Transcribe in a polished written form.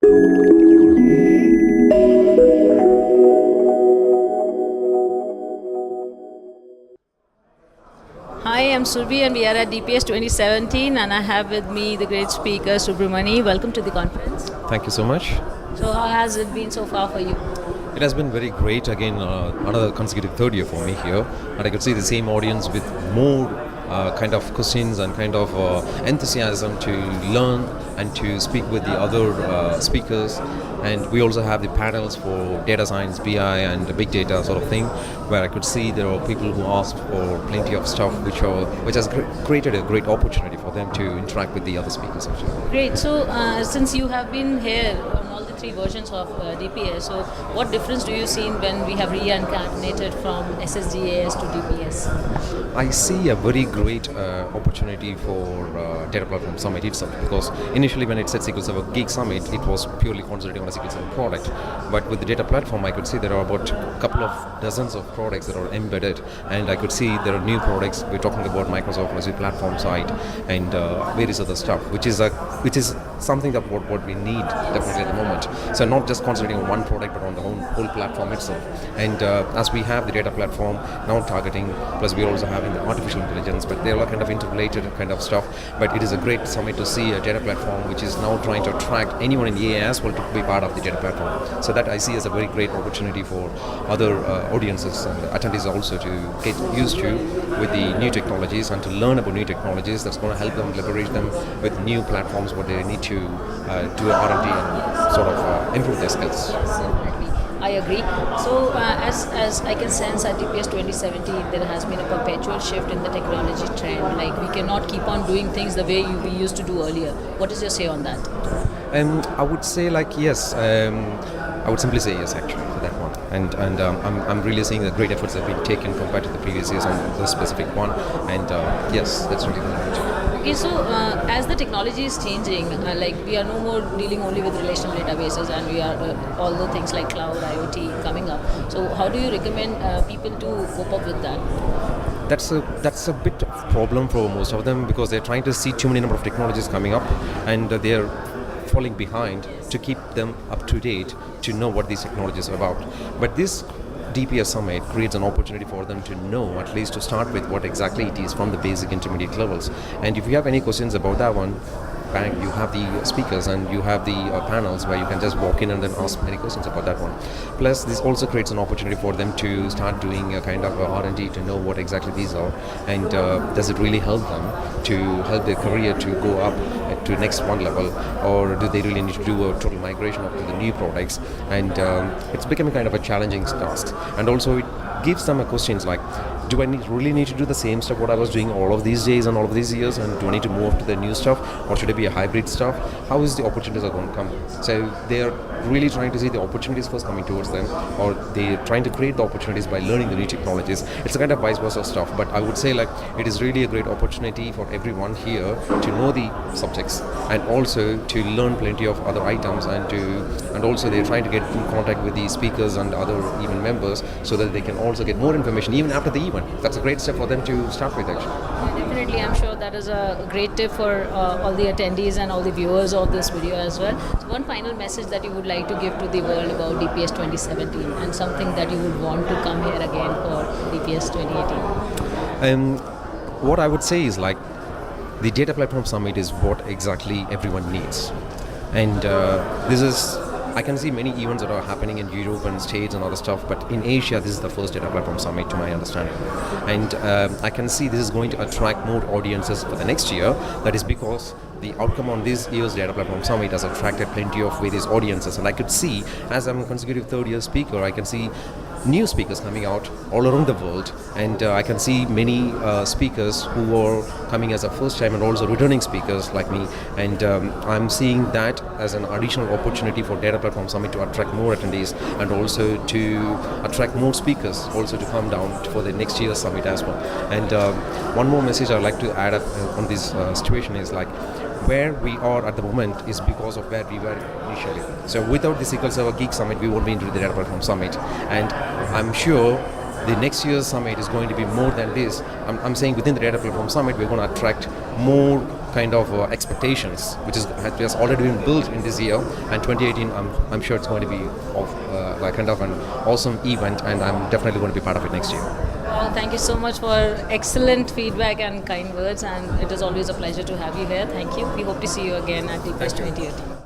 Hi, I'm Surbi and we are at DPS 2017 and I have with me the great speaker Subramani. Welcome to the conference. Thank you so much. So how has it been so far for you? It has been very great. Again, another consecutive third year for me here, and I could see the same audience with more kind of questions and kind of enthusiasm to learn and to speak with the other speakers. And we also have the panels for data science, BI, and big data sort of thing, where I could see there are people who asked for plenty of stuff, which has created a great opportunity for them to interact with the other speakers. Actually. Great. So since you have been here on all the three versions of DPS, so what difference do you see when we have reincarnated from SSDs to DPS? I see a very great opportunity for Data Platform Summit itself, because initially when it said SQLServerGeeks Summit, it was purely concentrating on a SQL Server product. But with the Data Platform, I could see there are about a couple of dozens of products that are embedded, and I could see there are new products. We're talking about Microsoft Azure platform side and various other stuff, which is something that what we need definitely at the moment. So not just concentrating on one product, but on the whole platform itself. And as we have the Data Platform now targeting, plus we're also having the artificial intelligence, but they're all kind of interrelated kind of stuff. But it is a great summit to see a data platform which is now trying to attract anyone in EA as well to be part of the data platform. So that I see as a very great opportunity for other audiences and attendees also to get used to with the new technologies and to learn about new technologies that's going to help them leverage them with new platforms where they need to do R&D and sort of improve their skills. I agree. So as I can sense at DPS 2017, there has been a perpetual shift in the technology trend. Like we cannot keep on doing things the way we used to do earlier. What is your say on that? I would say yes. I would simply say yes actually for that one. And I'm really seeing the great efforts that have been taken compared to the previous years on this specific one. And yes, that's really good. Okay, so as the technology is changing, like we are no more dealing only with relational databases, and we are all the things like cloud, IoT coming up. So how do you recommend people to cope up with that? That's a bit of problem for most of them, because they're trying to see too many number of technologies coming up, and they're falling behind to keep them up to date to know what these technologies are about. But this DPS Summit creates an opportunity for them to know, at least to start with, what exactly it is from the basic intermediate levels. And if you have any questions about that one, bang, you have the speakers and you have the panels where you can just walk in and then ask many questions about that one. Plus, this also creates an opportunity for them to start doing a kind of R&D to know what exactly these are, and does it really help them to help their career to go up to next one level, or do they really need to do a total migration up to the new products? And it's becoming kind of a challenging task. And also it gives them a questions like, do I really need to do the same stuff what I was doing all of these days and all of these years, and do I need to move to the new stuff, or should it be a hybrid stuff? How is the opportunities are going to come? So they're really trying to see the opportunities first coming towards them, or they're trying to create the opportunities by learning the new technologies. It's a kind of vice versa stuff, but I would say it is really a great opportunity for everyone here to know the subjects and also to learn plenty of other items, and also they're trying to get in contact with the speakers and other event members so that they can also get more information even after the event. That's a great step for them to start with actually. Definitely, I'm sure that is a great tip for all the attendees and all the viewers of this video as well. So one final message that you would like to give to the world about DPS 2017, and something that you would want to come here again for DPS 2018. What I would say is the Data Platform Summit is what exactly everyone needs. And this is, I can see many events that are happening in Europe and States and other stuff, but in Asia, this is the first Data Platform Summit to my understanding. And I can see this is going to attract more audiences for the next year. That is because the outcome on this year's Data Platform Summit has attracted plenty of various audiences. And I could see, as I'm a consecutive third-year speaker, I can see new speakers coming out all around the world, and I can see many speakers who are coming as a first time and also returning speakers like me, and I'm seeing that as an additional opportunity for Data Platform Summit to attract more attendees and also to attract more speakers also to come down for the next year's summit as well. And one more message I'd like to add up on this situation is where we are at the moment is because of where we were initially. So without the SQLServerGeeks Summit, we won't be into the Data Platform Summit. And I'm sure the next year's summit is going to be more than this. I'm saying within the Data Platform Summit, we're going to attract more kind of expectations, which has already been built in this year. And 2018, I'm sure it's going to be like kind of an awesome event, and I'm definitely going to be part of it next year. Well, thank you so much for excellent feedback and kind words, and it is always a pleasure to have you here. Thank you. We hope to see you again at DPS 2018.